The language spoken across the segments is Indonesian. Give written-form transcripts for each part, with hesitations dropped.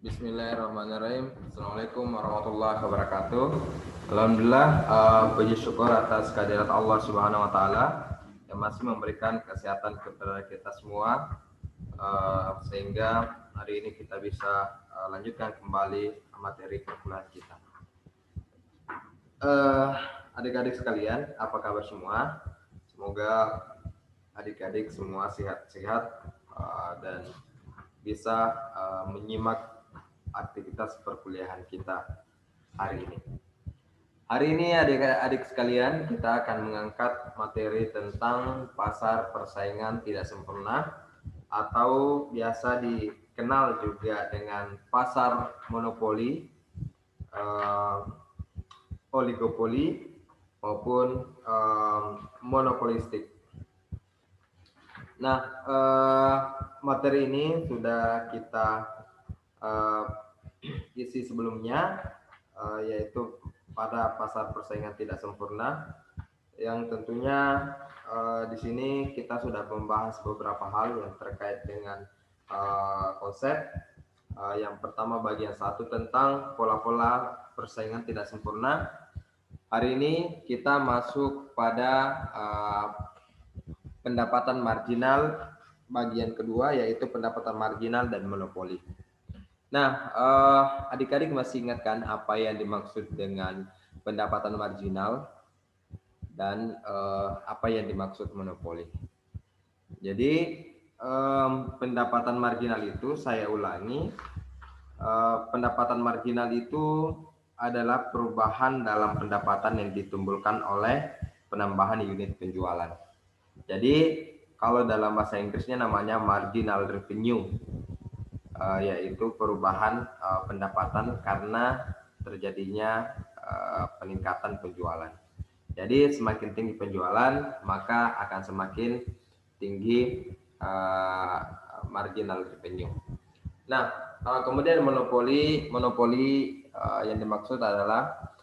Bismillahirrahmanirrahim. Assalamualaikum warahmatullahi wabarakatuh. Alhamdulillah, puji syukur atas kehadirat Allah Subhanahu wa taala yang masih memberikan kesehatan kepada kita semua, sehingga hari ini kita bisa lanjutkan kembali materi perkuliahan kita. Adik-adik sekalian, apa kabar semua? Semoga adik-adik semua sehat-sehat dan bisa menyimak aktivitas perkuliahan kita hari ini. Hari ini adik-adik sekalian, kita akan mengangkat materi tentang pasar persaingan tidak sempurna atau biasa dikenal juga dengan pasar monopoli, oligopoli maupun monopolistik. Nah, materi ini sudah kita isi sebelumnya, yaitu pada pasar persaingan tidak sempurna, yang tentunya di sini kita sudah membahas beberapa hal yang terkait dengan konsep. Yang pertama bagian 1 tentang pola-pola persaingan tidak sempurna. Hari ini kita masuk pada pendapatan marginal bagian kedua, yaitu pendapatan marginal dan monopoli. Nah, adik-adik masih ingatkan apa yang dimaksud dengan pendapatan marginal dan apa yang dimaksud monopoli? Jadi, pendapatan marginal itu, saya ulangi, pendapatan marginal itu adalah perubahan dalam pendapatan yang ditimbulkan oleh penambahan unit penjualan. Jadi, kalau dalam bahasa Inggrisnya namanya marginal revenue. Yaitu perubahan pendapatan karena terjadinya peningkatan penjualan. Jadi semakin tinggi penjualan, maka akan semakin tinggi marginal revenue. Nah, kemudian monopoli yang dimaksud adalah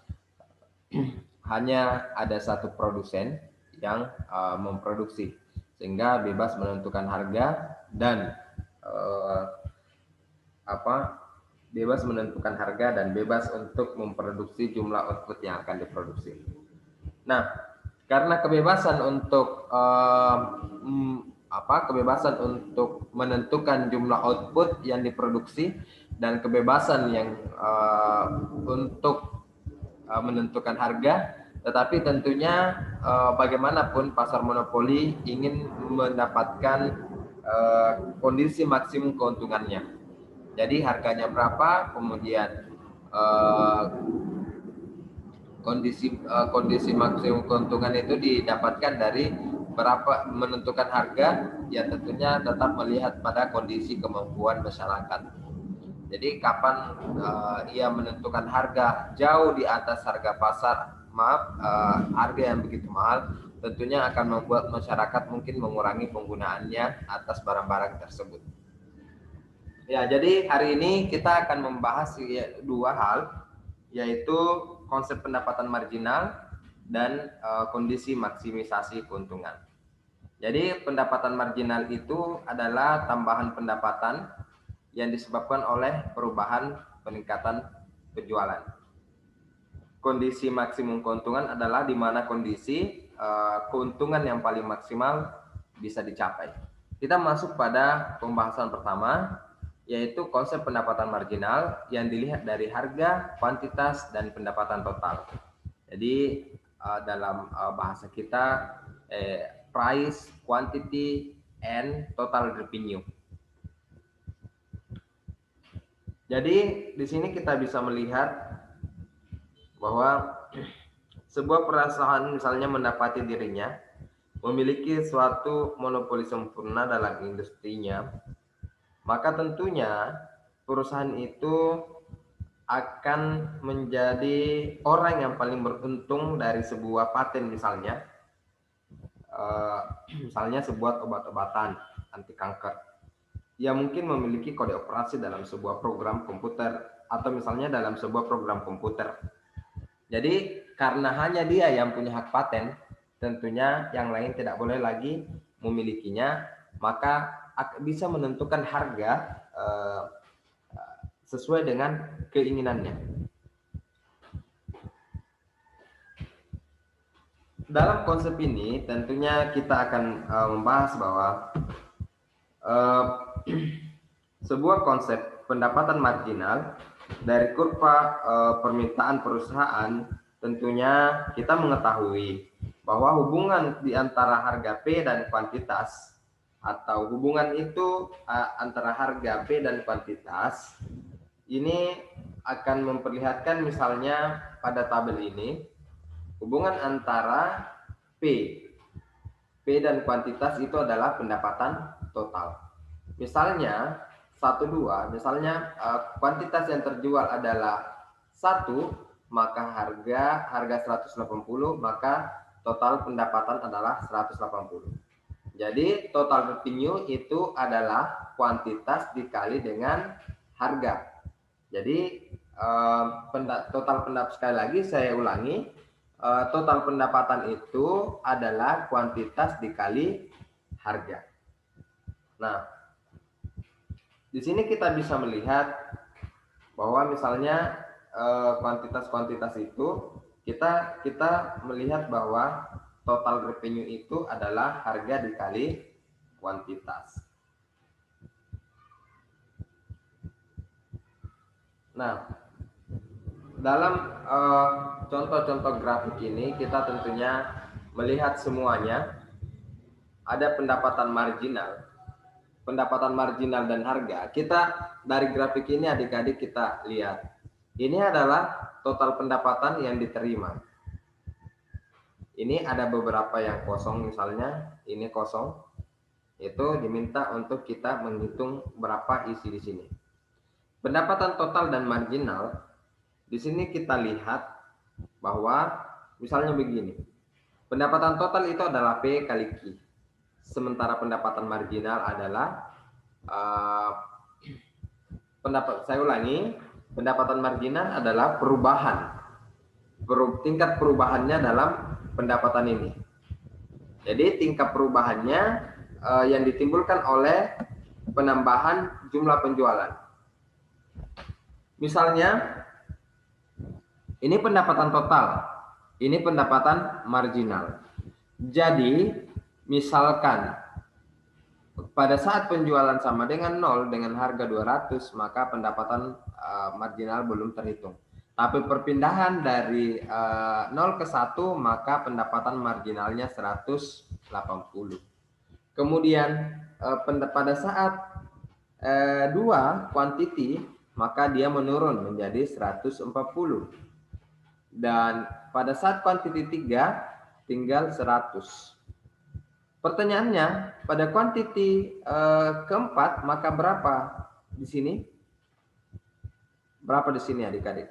hanya ada satu produsen yang memproduksi, sehingga bebas menentukan harga dan bebas menentukan harga dan bebas untuk memproduksi jumlah output yang akan diproduksi. Nah, karena kebebasan untuk menentukan jumlah output yang diproduksi dan kebebasan yang untuk menentukan harga, tetapi tentunya bagaimanapun pasar monopoli ingin mendapatkan kondisi maksimum keuntungannya. Jadi harganya berapa, kemudian kondisi maksimum keuntungan itu didapatkan dari berapa menentukan harga, ya tentunya tetap melihat pada kondisi kemampuan masyarakat. Jadi kapan ia menentukan harga jauh di atas harga pasar, harga yang begitu mahal, tentunya akan membuat masyarakat mungkin mengurangi penggunaannya atas barang-barang tersebut. Ya, jadi hari ini kita akan membahas dua hal, yaitu konsep pendapatan marginal dan kondisi maksimisasi keuntungan. Jadi pendapatan marginal itu adalah tambahan pendapatan yang disebabkan oleh perubahan peningkatan penjualan. Kondisi maksimum keuntungan adalah di mana kondisi keuntungan yang paling maksimal bisa dicapai. Kita masuk pada pembahasan pertama, yaitu konsep pendapatan marginal yang dilihat dari harga, kuantitas, dan pendapatan total. Jadi dalam bahasa kita price, quantity, and total revenue. Jadi di sini kita bisa melihat bahwa sebuah perusahaan misalnya mendapati dirinya memiliki suatu monopoli sempurna dalam industrinya, maka tentunya perusahaan itu akan menjadi orang yang paling beruntung dari sebuah paten misalnya. Misalnya sebuah obat-obatan anti kanker yang mungkin memiliki kode operasi dalam sebuah program komputer atau misalnya dalam sebuah program komputer. Jadi karena hanya dia yang punya hak paten, tentunya yang lain tidak boleh lagi memilikinya, maka bisa menentukan harga sesuai dengan keinginannya. Dalam konsep ini tentunya kita akan membahas bahwa sebuah konsep pendapatan marginal dari kurva permintaan perusahaan. Tentunya kita mengetahui bahwa hubungan di antara harga P dan kuantitas, atau hubungan itu antara harga P dan kuantitas ini akan memperlihatkan, misalnya pada tabel ini, hubungan antara P dan kuantitas itu adalah pendapatan total. Misalnya 1,2, misalnya kuantitas yang terjual adalah 1, maka harga 180, maka total pendapatan adalah 180. Jadi total revenue itu adalah kuantitas dikali dengan harga. Jadi total pendapatan, sekali lagi saya ulangi, total pendapatan itu adalah kuantitas dikali harga. Nah, di sini kita bisa melihat bahwa misalnya kuantitas-kuantitas itu kita melihat bahwa total revenue itu adalah harga dikali kuantitas. Nah, dalam contoh-contoh grafik ini kita tentunya melihat semuanya ada pendapatan marginal dan harga. Kita dari grafik ini adik-adik kita lihat. Ini adalah total pendapatan yang diterima. Ini ada beberapa yang kosong, misalnya ini kosong. Itu diminta untuk kita menghitung berapa isi di sini. Pendapatan total dan marginal, di sini kita lihat bahwa misalnya begini. Pendapatan total itu adalah P kali Q. Sementara pendapatan marginal adalah saya ulangi, pendapatan marginal adalah tingkat perubahannya dalam pendapatan ini. Jadi tingkat perubahannya yang ditimbulkan oleh penambahan jumlah penjualan. Misalnya ini pendapatan total, ini pendapatan marginal. Jadi misalkan pada saat penjualan sama dengan 0 dengan harga 200, maka pendapatan marginal belum terhitung. Tapi perpindahan dari 0 ke 1, maka pendapatan marginalnya 180. Kemudian pada saat 2 quantity, maka dia menurun menjadi 140. Dan pada saat quantity 3 tinggal 100. Pertanyaannya, pada quantity keempat, maka berapa di sini? Berapa di sini adik-adik?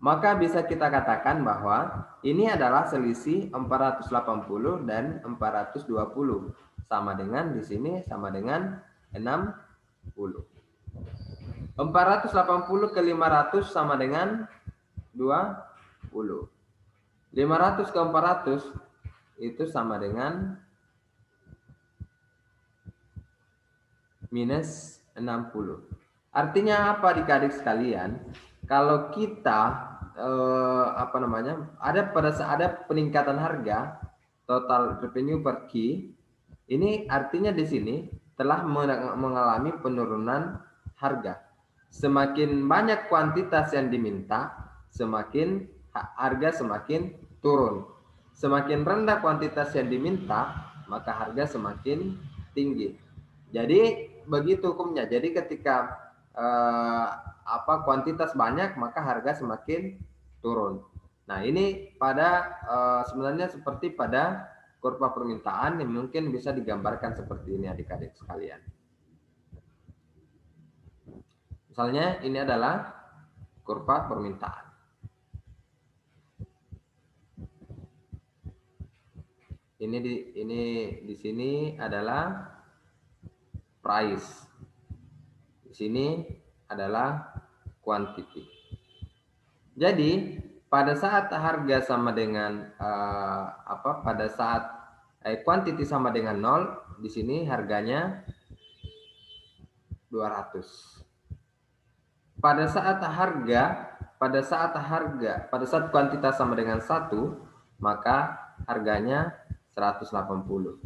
Maka bisa kita katakan bahwa ini adalah selisih 480 dan 420. Sama dengan di sini, sama dengan 60. 480 ke 500 sama dengan 20. 500 ke 400 itu sama dengan minus 60. Artinya apa adik-adik sekalian? Kalau kita ada peningkatan harga, total revenue per key, ini artinya di sini telah mengalami penurunan harga. Semakin banyak kuantitas yang diminta, semakin harga semakin turun. Semakin rendah kuantitas yang diminta, maka harga semakin tinggi. Jadi begitu hukumnya. Jadi ketika kuantitas banyak, maka harga semakin turun. Nah, ini pada sebenarnya seperti pada kurva permintaan yang mungkin bisa digambarkan seperti ini adik-adik sekalian. Misalnya ini adalah kurva permintaan. Ini di sini adalah price. Di sini adalah quantity. Jadi pada saat harga sama dengan pada saat quantity sama dengan 0, di sini harganya 200. pada saat kuantitas sama dengan 1, maka harganya 180.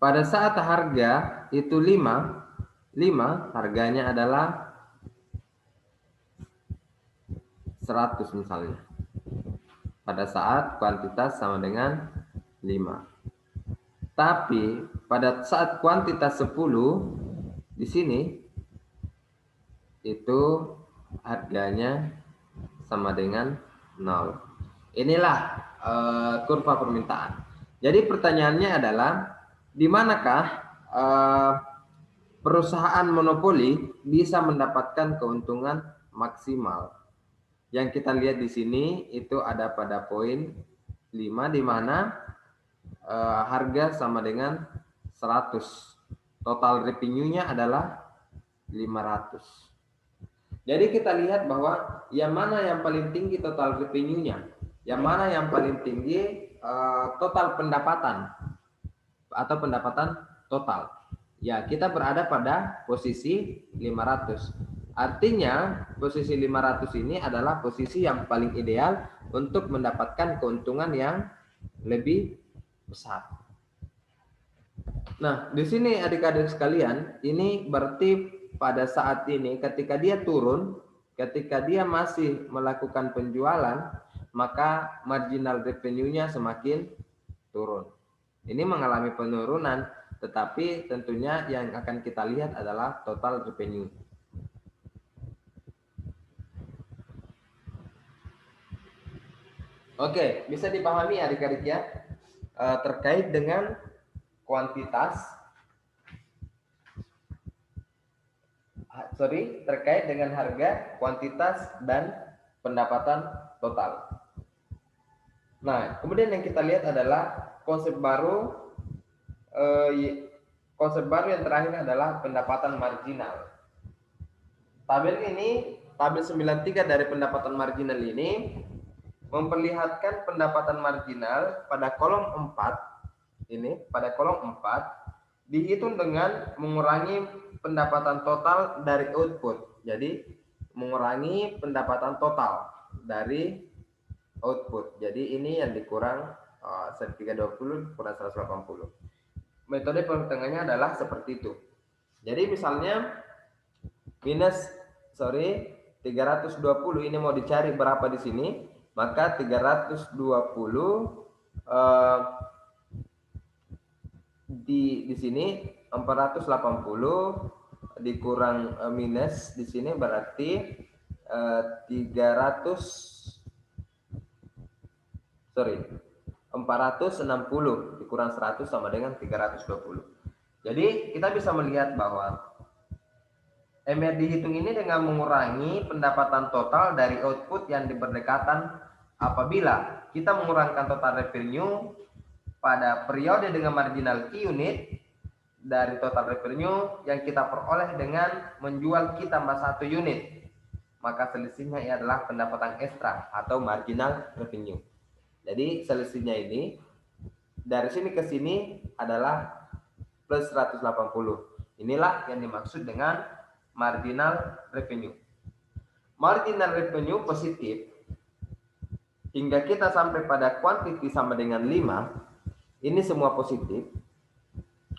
Pada saat harga itu 5 harganya adalah 100 misalnya. Pada saat kuantitas sama dengan 5. Tapi pada saat kuantitas 10 di sini itu harganya sama dengan 0. Inilah kurva permintaan. Jadi pertanyaannya adalah di manakah perusahaan monopoli bisa mendapatkan keuntungan maksimal? Yang kita lihat di sini itu ada pada poin 5 di mana harga sama dengan 100. Total revenue-nya adalah 500. Jadi kita lihat bahwa yang mana yang paling tinggi total revenue-nya, yang mana yang paling tinggi total pendapatan atau pendapatan total. Ya, kita berada pada posisi 500. Artinya, posisi 500 ini adalah posisi yang paling ideal untuk mendapatkan keuntungan yang lebih besar. Nah, di sini adik-adik sekalian, ini berarti pada saat ini ketika dia turun, ketika dia masih melakukan penjualan, maka marginal revenue-nya semakin turun. Ini mengalami penurunan, tetapi tentunya yang akan kita lihat adalah total revenue. Oke, bisa dipahami adik-adik ya, terkait dengan terkait dengan harga, kuantitas, dan pendapatan total. Nah, kemudian yang kita lihat adalah konsep baru yang terakhir adalah pendapatan marginal. Tabel 93 dari pendapatan marginal ini memperlihatkan pendapatan marginal pada kolom 4 ini, pada kolom 4 dihitung dengan mengurangi pendapatan total dari output. Jadi mengurangi pendapatan total dari output. Jadi ini yang dikurang 320 kurang 180. Metode perhitungannya adalah seperti itu. Jadi misalnya minus 320 ini mau dicari berapa di sini, maka 320 di sini 480 dikurang minus di sini berarti 460 dikurang 100 sama dengan 320. Jadi kita bisa melihat bahwa MR dihitung ini dengan mengurangi pendapatan total dari output yang berdekatan apabila kita mengurangkan total revenue pada periode dengan marginal Q unit dari total revenue yang kita peroleh dengan menjual Q tambah 1 unit, maka selisihnya adalah pendapatan ekstra atau marginal revenue. Jadi selisihnya ini dari sini ke sini adalah plus 180. Inilah yang dimaksud dengan marginal revenue. Marginal revenue positif hingga kita sampai pada quantity sama dengan 5. Ini semua positif.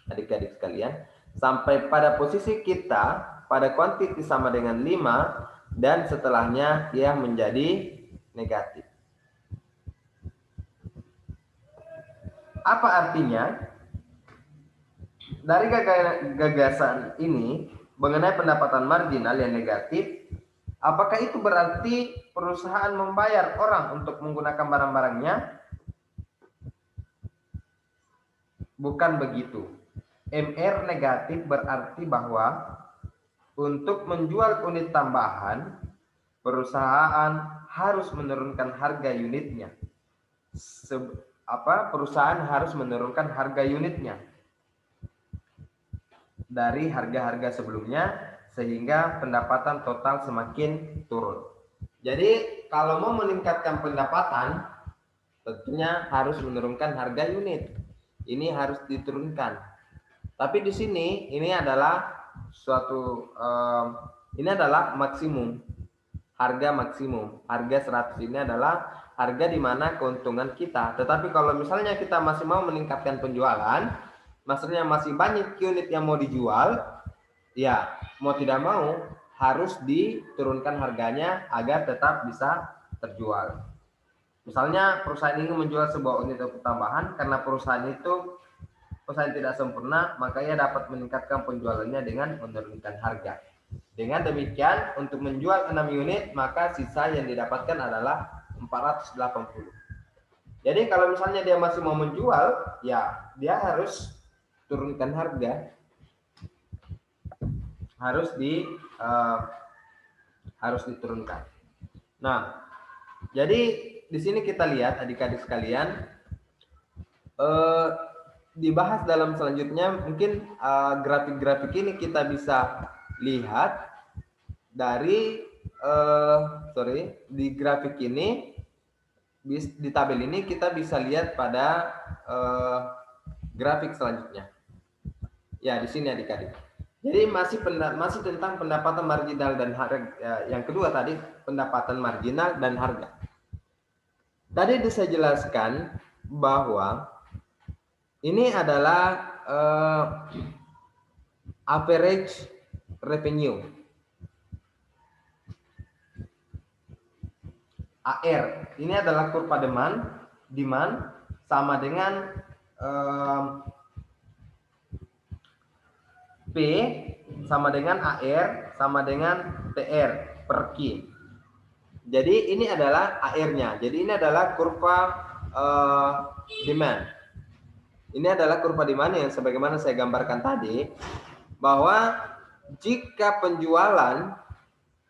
Adik-adik sekalian, sampai pada posisi kita pada quantity sama dengan 5 dan setelahnya dia menjadi negatif. Apa artinya? Dari gagasan ini mengenai pendapatan marginal yang negatif, apakah itu berarti perusahaan membayar orang untuk menggunakan barang-barangnya? Bukan begitu. MR negatif berarti bahwa untuk menjual unit tambahan, perusahaan harus menurunkan harga unitnya. Perusahaan harus menurunkan harga unitnya dari harga-harga sebelumnya sehingga pendapatan total semakin turun. Jadi kalau mau meningkatkan pendapatan tentunya harus menurunkan harga unit. Ini harus diturunkan. Tapi di sini ini adalah suatu ini adalah maksimum, harga maksimum. Harga 100 ini adalah harga di mana keuntungan kita. Tetapi kalau misalnya kita masih mau meningkatkan penjualan, maksudnya masih banyak unit yang mau dijual, ya mau tidak mau harus diturunkan harganya agar tetap bisa terjual. Misalnya perusahaan ingin menjual sebuah unit tambahan, karena perusahaan tidak sempurna, maka ia dapat meningkatkan penjualannya dengan menurunkan harga. Dengan demikian, untuk menjual 6 unit, maka sisa yang didapatkan adalah 480. Jadi kalau misalnya dia masih mau menjual, ya dia harus turunkan harga, harus diturunkan. Nah, jadi di sini kita lihat adik-adik sekalian, dibahas dalam selanjutnya, mungkin grafik-grafik ini kita bisa lihat dari di grafik ini, di tabel ini kita bisa lihat pada grafik selanjutnya. Ya, di sini adik-adik. Jadi masih tentang pendapatan marginal dan harga. Yang kedua tadi pendapatan marginal dan harga. Tadi saya jelaskan bahwa ini adalah average revenue, AR. Ini adalah kurva demand sama dengan P sama dengan AR sama dengan TR per Q. Jadi ini adalah AR-nya. Jadi ini adalah kurva demand. Ini adalah kurva demand yang sebagaimana saya gambarkan tadi, bahwa jika penjualan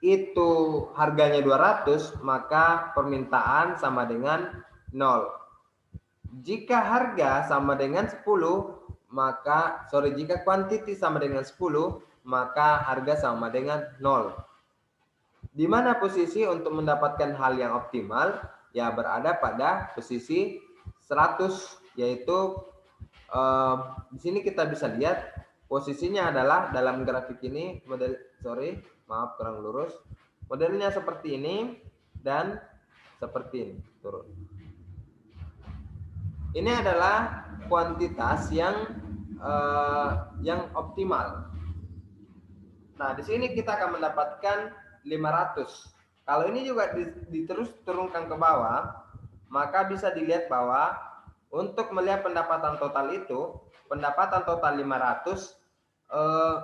itu harganya 200, maka permintaan sama dengan 0. Jika harga sama dengan 10, jika quantity sama dengan 10, maka harga sama dengan 0. Di mana posisi untuk mendapatkan hal yang optimal? Ya, berada pada posisi 100, yaitu di sini kita bisa lihat posisinya adalah dalam grafik ini kurang lurus. Modelnya seperti ini dan seperti ini, turun. Ini adalah kuantitas yang optimal. Nah, di sini kita akan mendapatkan 500. Kalau ini juga diterus turunkan ke bawah, maka bisa dilihat bahwa untuk melihat pendapatan total itu, pendapatan total 500,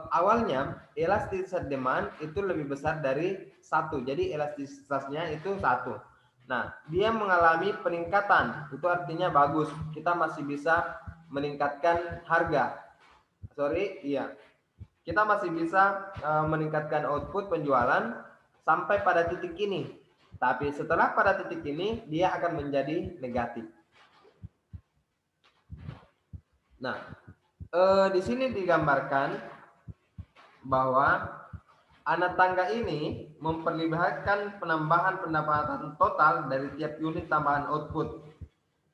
awalnya elastisitas demand itu lebih besar dari 1. Jadi elastisitasnya itu 1. Nah, dia mengalami peningkatan. Itu artinya bagus. Kita masih bisa meningkatkan harga. Kita masih bisa meningkatkan output penjualan sampai pada titik ini. Tapi setelah pada titik ini, dia akan menjadi negatif. Nah, di sini digambarkan bahwa anak tangga ini memperlihatkan penambahan pendapatan total dari tiap unit tambahan output.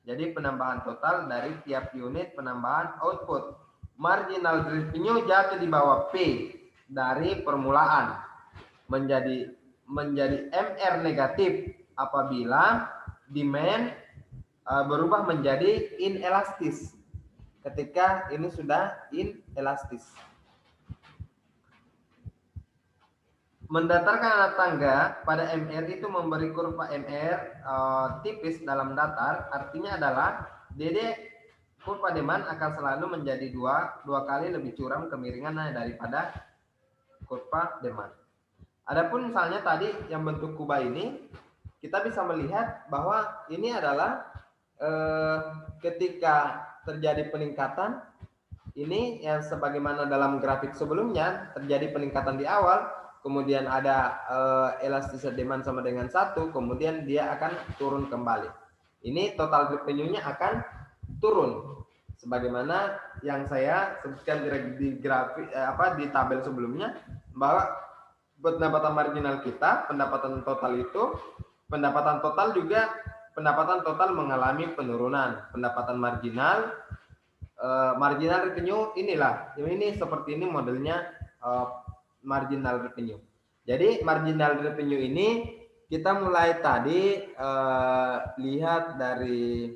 Jadi penambahan total dari tiap unit penambahan output. Marginal revenue jatuh di bawah P dari permulaan menjadi MR negatif apabila demand berubah menjadi inelastis. Ketika ini sudah inelastis. Mendatarkan anak tangga pada MR itu memberi kurva MR tipis dalam datar, artinya adalah kurva demand akan selalu menjadi dua kali lebih curam kemiringannya daripada kurva demand. Adapun misalnya tadi yang bentuk kubah ini, kita bisa melihat bahwa ini adalah ketika terjadi peningkatan, ini yang sebagaimana dalam grafik sebelumnya terjadi peningkatan di awal, kemudian ada elastisitas demand sama dengan 1, kemudian dia akan turun kembali. Ini total revenue-nya akan turun, sebagaimana yang saya sebutkan di grafik di tabel sebelumnya, bahwa pendapatan marginal kita, pendapatan total juga pendapatan total mengalami penurunan. Pendapatan marginal marginal revenue inilah. Ini seperti ini modelnya marginal revenue. Jadi marginal revenue ini kita mulai tadi lihat dari,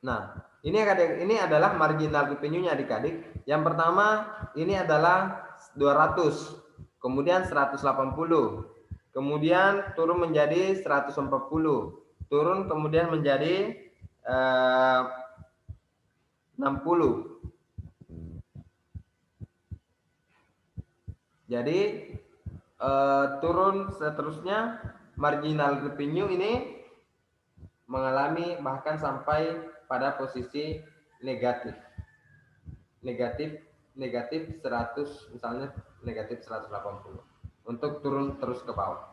nah ini adik, ini adalah marginal revenue-nya adik-adik. Yang pertama ini adalah 200, kemudian 180, kemudian turun menjadi 140, turun kemudian menjadi 60. Jadi turun seterusnya marginal revenue ini mengalami bahkan sampai pada posisi negatif 100, misalnya negatif 180 untuk turun terus ke bawah.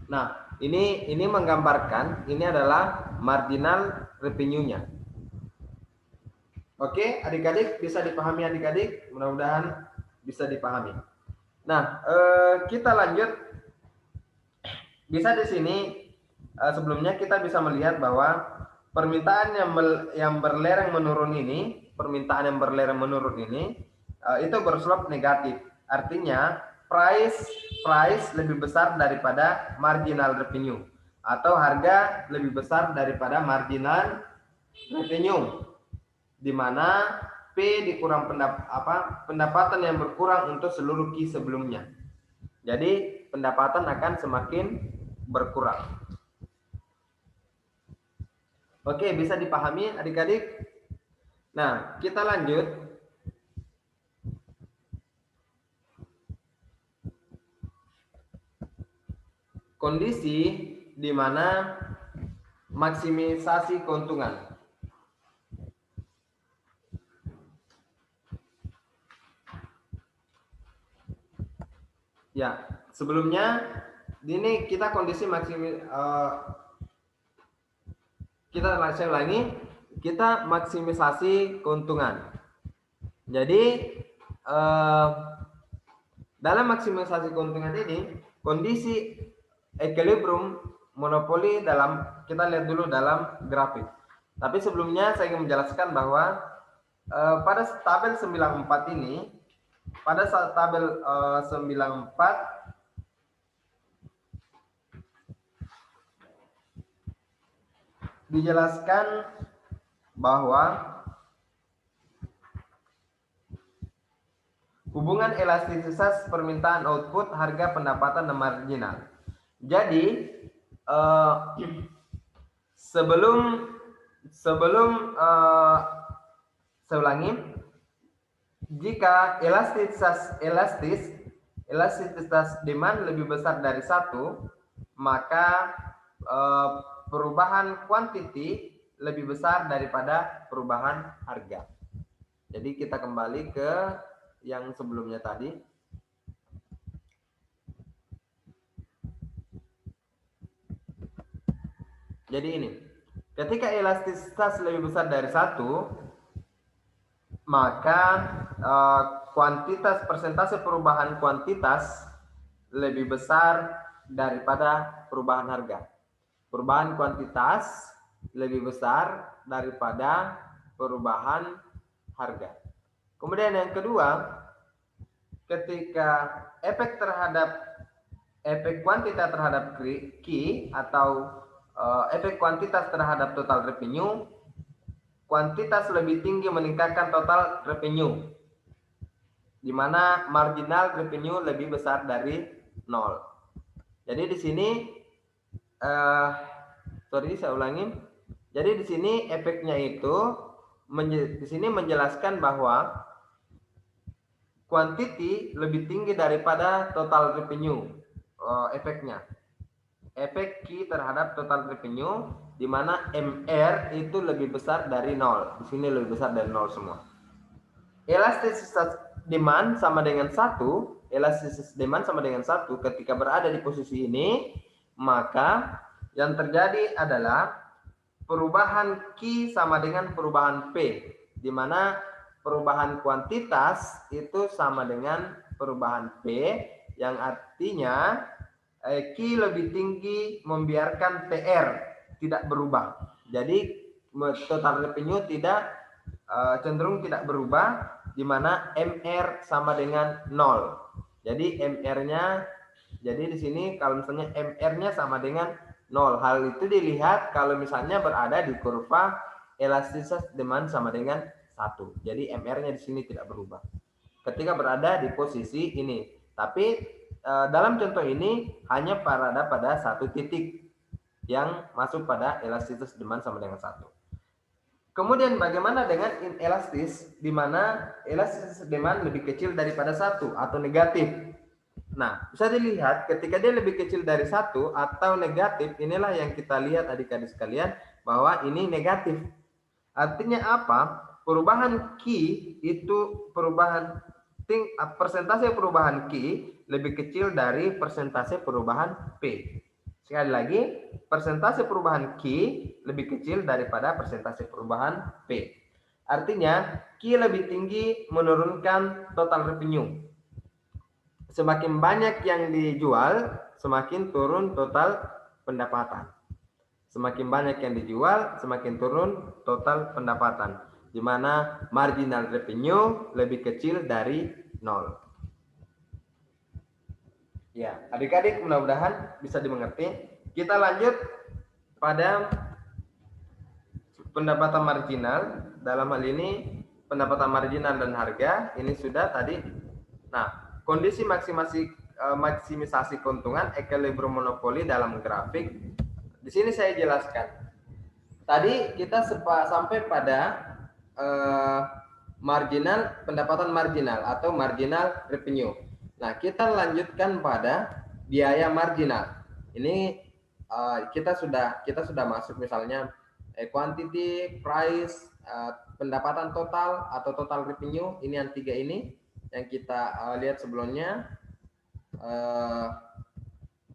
Nah, ini menggambarkan ini adalah marginal revenue-nya. Oke, adik-adik bisa dipahami adik-adik? Mudah-mudahan bisa dipahami. Nah, kita lanjut. Bisa di sini sebelumnya kita bisa melihat bahwa permintaan yang berlereng menurun ini, itu berslop negatif. Artinya price lebih besar daripada marginal revenue, atau harga lebih besar daripada marginal revenue, di mana P dikurang pendapatan yang berkurang untuk seluruh key sebelumnya. Jadi pendapatan akan semakin berkurang. Oke, bisa dipahami adik-adik? Nah, kita lanjut. Kondisi di mana maksimisasi keuntungan. Ya, sebelumnya ini kita kondisi saya ulangi, kita maksimisasi keuntungan. Jadi dalam maksimisasi keuntungan ini, kondisi equilibrium monopoli kita lihat dulu dalam grafik. Tapi sebelumnya saya ingin menjelaskan bahwa pada tabel 94 ini, pada saat tabel 94 dijelaskan bahwa hubungan elastisitas permintaan output, harga, pendapatan, dan marginal. Jadi sebelum saya ulangi, jika elastisitas demand lebih besar dari 1, maka perubahan quantity lebih besar daripada perubahan harga. Jadi kita kembali ke yang sebelumnya tadi. Jadi ini, ketika elastisitas lebih besar dari 1, maka persentase perubahan kuantitas lebih besar daripada perubahan harga. Perubahan kuantitas lebih besar daripada perubahan harga. Kemudian yang kedua, ketika efek kuantitas terhadap key atau efek kuantitas terhadap total revenue, kuantitas lebih tinggi meningkatkan total revenue, di mana marginal revenue lebih besar dari 0. Jadi di sini saya ulangi. Jadi di sini efeknya itu di sini menjelaskan bahwa quantity lebih tinggi daripada total revenue. Efeknya, efek key terhadap total revenue, di mana MR itu lebih besar dari 0. Di sini lebih besar dari 0 semua. Elastisitas demand sama dengan 1. Elastisitas demand sama dengan 1. Ketika berada di posisi ini, maka yang terjadi adalah perubahan Q sama dengan perubahan P, di mana perubahan kuantitas itu sama dengan perubahan P, yang artinya Q lebih tinggi membiarkan PR tidak berubah. Jadi total revenue cenderung tidak berubah, di mana MR sama dengan 0. Jadi MR-nya, jadi di sini kalau misalnya MR-nya sama dengan 0. Hal itu dilihat kalau misalnya berada di kurva elastisitas demand sama dengan 1. Jadi MR-nya di sini tidak berubah ketika berada di posisi ini. Tapi dalam contoh ini hanya berada pada satu titik yang masuk pada elastisitas demand sama dengan 1. Kemudian bagaimana dengan inelastis, di mana elastisitas demand lebih kecil daripada 1 atau negatif. Nah, bisa dilihat ketika dia lebih kecil dari 1 atau negatif, inilah yang kita lihat adik-adik sekalian, bahwa ini negatif. Artinya apa? Perubahan Q itu persentase perubahan Q lebih kecil dari persentase perubahan P. Sekali lagi, persentase perubahan Q lebih kecil daripada persentase perubahan P. Artinya, Q lebih tinggi menurunkan total revenue. Semakin banyak yang dijual, semakin turun total pendapatan. Semakin banyak yang dijual, semakin turun total pendapatan. Di mana marginal revenue lebih kecil dari 0. Ya, adik-adik mudah-mudahan bisa dimengerti. Kita lanjut pada pendapatan marginal. Dalam hal ini pendapatan marginal dan harga ini sudah tadi. Nah, kondisi maksimisasi keuntungan equilibrium monopoli dalam grafik. Di sini saya jelaskan. Tadi kita sampai pada pendapatan marginal atau marginal revenue. Nah, kita lanjutkan pada biaya marginal. Ini kita sudah masuk misalnya quantity, price, pendapatan total atau total revenue. Ini yang 3 ini yang kita lihat sebelumnya.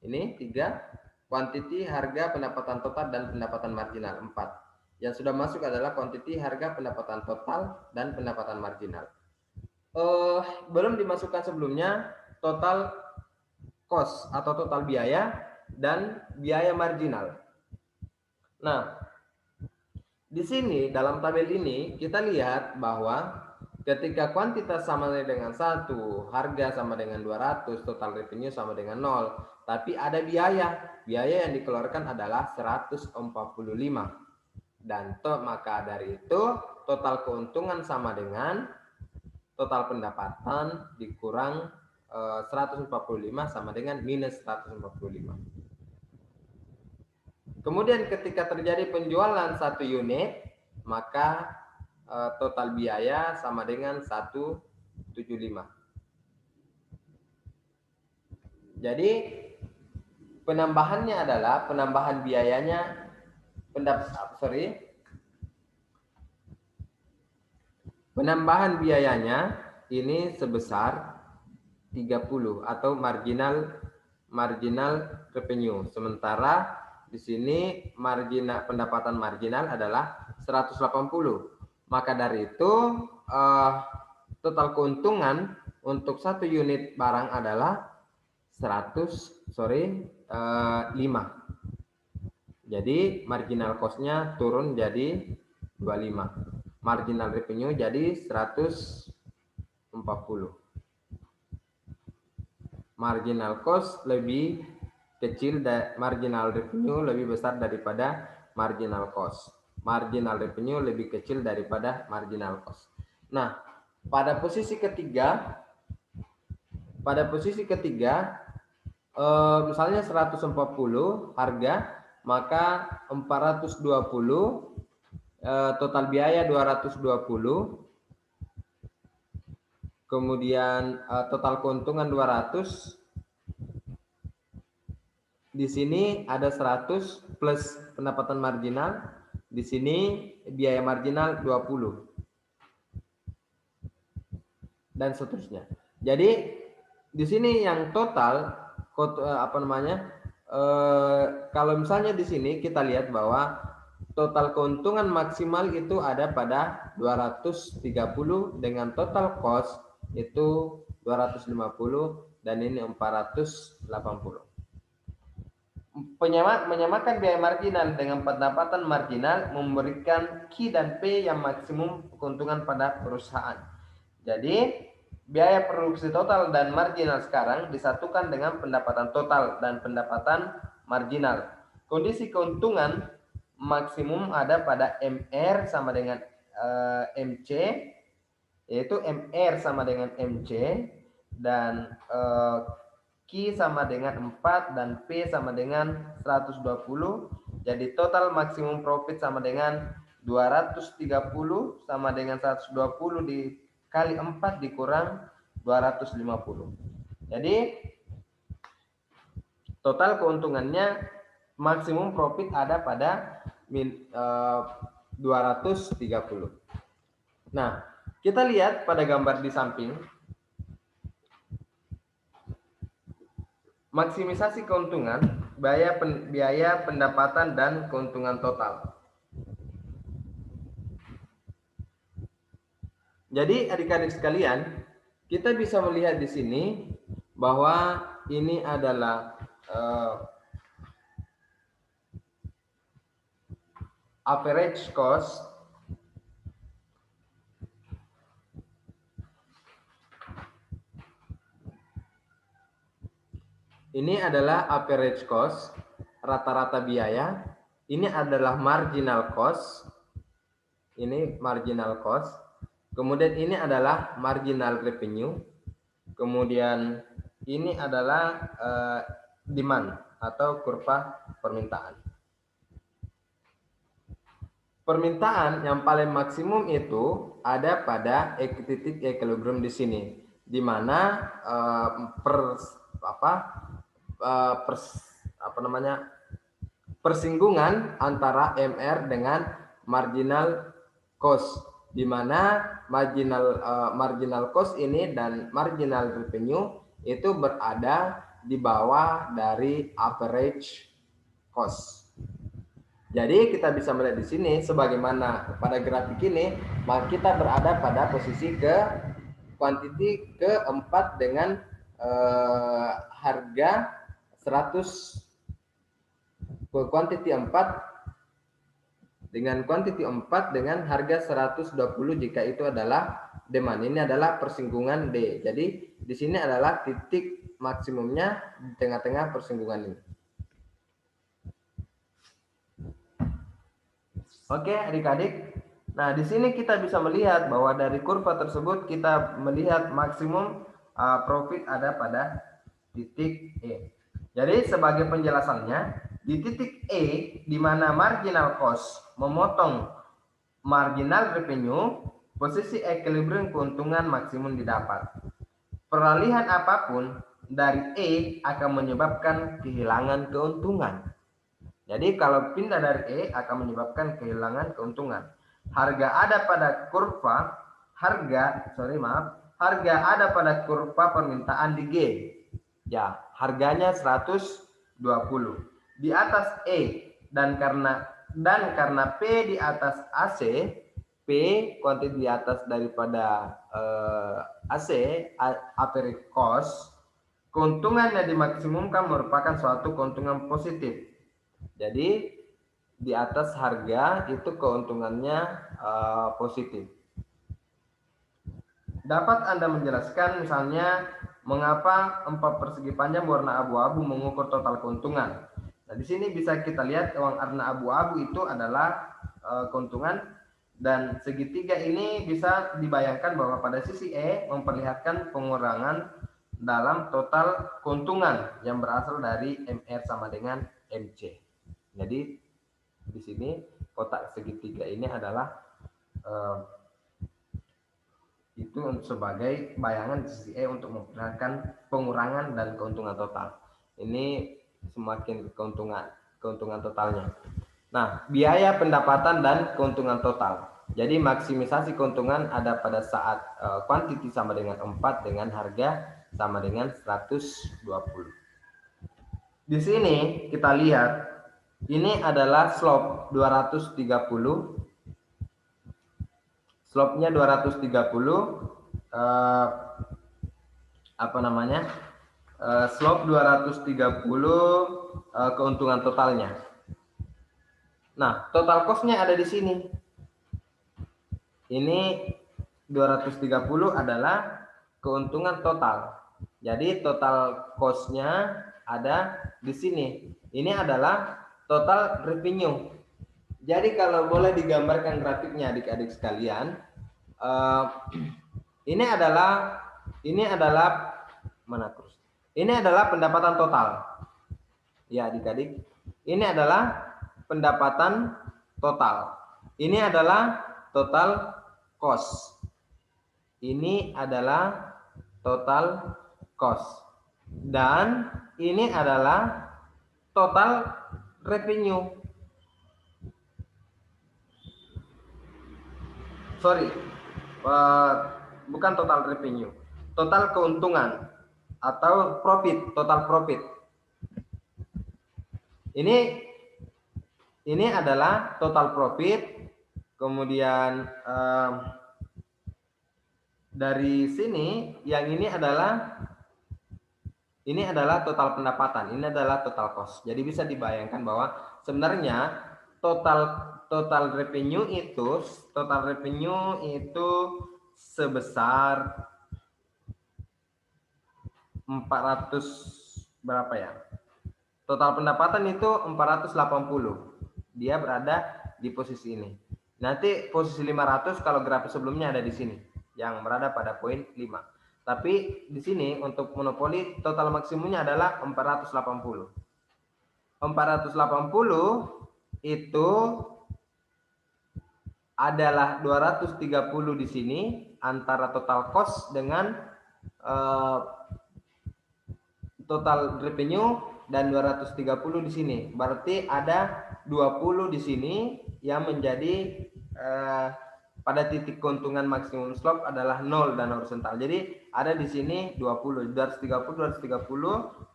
Ini 3. Quantity, harga, pendapatan total, dan pendapatan marginal 4. Yang sudah masuk adalah quantity, harga, pendapatan total, dan pendapatan marginal. Belum dimasukkan sebelumnya total cost atau total biaya dan biaya marginal. Nah, di sini dalam tabel ini kita lihat bahwa ketika kuantitas sama dengan 1, harga sama dengan 200, total revenue sama dengan 0. Tapi ada biaya yang dikeluarkan adalah 145. Dan maka dari itu total keuntungan sama dengan total pendapatan dikurang 145 sama dengan minus 145. Kemudian ketika terjadi penjualan 1 unit, maka total biaya sama dengan 175. Jadi penambahannya adalah penambahan biayanya penambahan biayanya ini sebesar 30 atau marginal revenue. Sementara di sini pendapatan marginal adalah 180. Maka dari itu total keuntungan untuk 1 unit barang adalah 5. Jadi marginal cost-nya turun jadi 25. Marginal revenue jadi 140. Marginal cost lebih kecil dan marginal revenue lebih besar daripada marginal cost. Marginal revenue lebih kecil daripada marginal cost. Nah, pada posisi ketiga misalnya 140 harga, maka 420 total biaya 220, kemudian total keuntungan 200. Di sini ada 100 plus pendapatan marginal, di sini biaya marginal 20 dan seterusnya. Jadi di sini yang total kalau misalnya di sini kita lihat bahwa total keuntungan maksimal itu ada pada 230 dengan total cost itu 250 dan ini 480. Menyamakan biaya marginal dengan pendapatan marginal memberikan Q dan P yang maksimum keuntungan pada perusahaan. Jadi biaya produksi total dan marginal sekarang disatukan dengan pendapatan total dan pendapatan marginal. Kondisi keuntungan maksimum ada pada MR sama dengan MC, yaitu MR sama dengan MC dan Q sama dengan 4 dan P sama dengan 120. Jadi total maksimum profit sama dengan 230 sama dengan 120 dikali 4 dikurang 250. Jadi total keuntungannya maksimum profit ada pada 230. Nah, kita lihat pada gambar di samping. Maksimisasi keuntungan, biaya pendapatan dan keuntungan total. Jadi adik-adik sekalian, kita bisa melihat di sini bahwa ini adalah average cost . Ini adalah average cost, rata-rata biaya. Ini adalah marginal cost. Ini marginal cost. Kemudian ini adalah marginal revenue. Kemudian ini adalah demand atau kurva permintaan. Permintaan yang paling maksimum itu ada pada titik equilibrium di sini, di mana persinggungan antara MR dengan marginal cost, di mana marginal cost ini dan marginal revenue itu berada di bawah dari average cost. Jadi kita bisa melihat di sini sebagaimana pada grafik ini, maka kita berada pada posisi quantity keempat dengan harga 100, quantity 4 dengan quantity 4 dengan harga 120 jika itu adalah demand. Ini adalah persinggungan D. Jadi di sini adalah titik maksimumnya di tengah-tengah persinggungan ini. Oke, adik-adik. Nah, di sini kita bisa melihat bahwa dari kurva tersebut kita melihat maksimum profit ada pada titik E. Jadi sebagai penjelasannya, di titik E di mana marginal cost memotong marginal revenue, posisi equilibrium keuntungan maksimum didapat. Peralihan apapun dari E akan menyebabkan kehilangan keuntungan. Jadi kalau pindah dari E akan menyebabkan kehilangan keuntungan. Harga ada pada kurva, harga ada pada kurva permintaan di G. Ya, harganya 120 di atas E dan karena P di atas AC, P kuantitas di atas daripada AC, average cost, keuntungan yang dimaksimumkan merupakan suatu keuntungan positif. Jadi di atas harga itu keuntungannya positif. Dapat Anda menjelaskan misalnya mengapa 4 persegi panjang warna abu-abu mengukur total keuntungan? Nah, di sini bisa kita lihat uang warna abu-abu itu adalah keuntungan, dan segitiga ini bisa dibayangkan bahwa pada sisi E memperlihatkan pengurangan dalam total keuntungan yang berasal dari MR sama dengan MC. Jadi di sini kotak segitiga ini adalah itu sebagai bayangan di sisi E untuk memperlihatkan pengurangan dan keuntungan total. Ini semakin keuntungan totalnya. Nah, biaya pendapatan dan keuntungan total. Jadi maksimisasi keuntungan ada pada saat quantity sama dengan 4 dengan harga sama dengan 120. Di sini kita lihat ini adalah slope 230. Slope-nya 230 apa namanya? Slope 230 keuntungan totalnya. Nah, total cost-nya ada di sini. Ini 230 adalah keuntungan total. Jadi total cost-nya ada di sini. Ini adalah total revenue. Jadi kalau boleh digambarkan grafiknya adik-adik sekalian, ini adalah mana terus? Ini adalah pendapatan total. Ya adik-adik, ini adalah pendapatan total. Ini adalah total cost. Ini adalah total cost. Dan ini adalah total revenue. Sorry, bukan total revenue, total keuntungan atau profit, total profit. Ini adalah total profit. Kemudian dari sini yang ini adalah total pendapatan, ini adalah total cost. Jadi bisa dibayangkan bahwa sebenarnya total revenue itu sebesar 400 berapa ya? Total pendapatan itu 480. Dia berada di posisi ini. Nanti posisi 500 kalau grafik sebelumnya ada di sini yang berada pada poin 5. Tapi di sini untuk monopoli total maksimumnya adalah 480. 480 itu adalah 230 di sini antara total cost dengan total revenue dan 230 di sini. Berarti ada 20 di sini yang menjadi pada titik keuntungan maksimum slope adalah 0 dan horizontal. Jadi ada di sini 20, 230,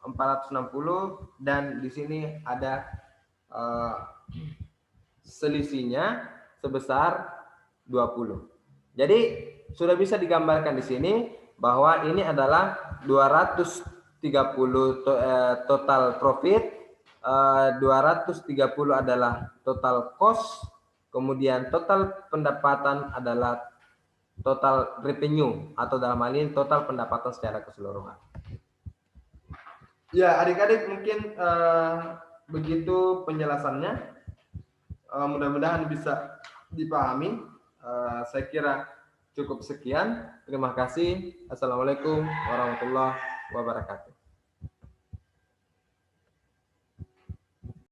460 dan di sini ada selisihnya sebesar 20. Jadi sudah bisa digambarkan di sini bahwa ini adalah 230 total profit, 230 adalah total cost, kemudian total pendapatan adalah total revenue atau dalam hal ini total pendapatan secara keseluruhan. Ya, adik-adik mungkin begitu penjelasannya. Mudah-mudahan bisa dipahami. Saya kira cukup sekian. Terima kasih. Assalamualaikum warahmatullahi wabarakatuh.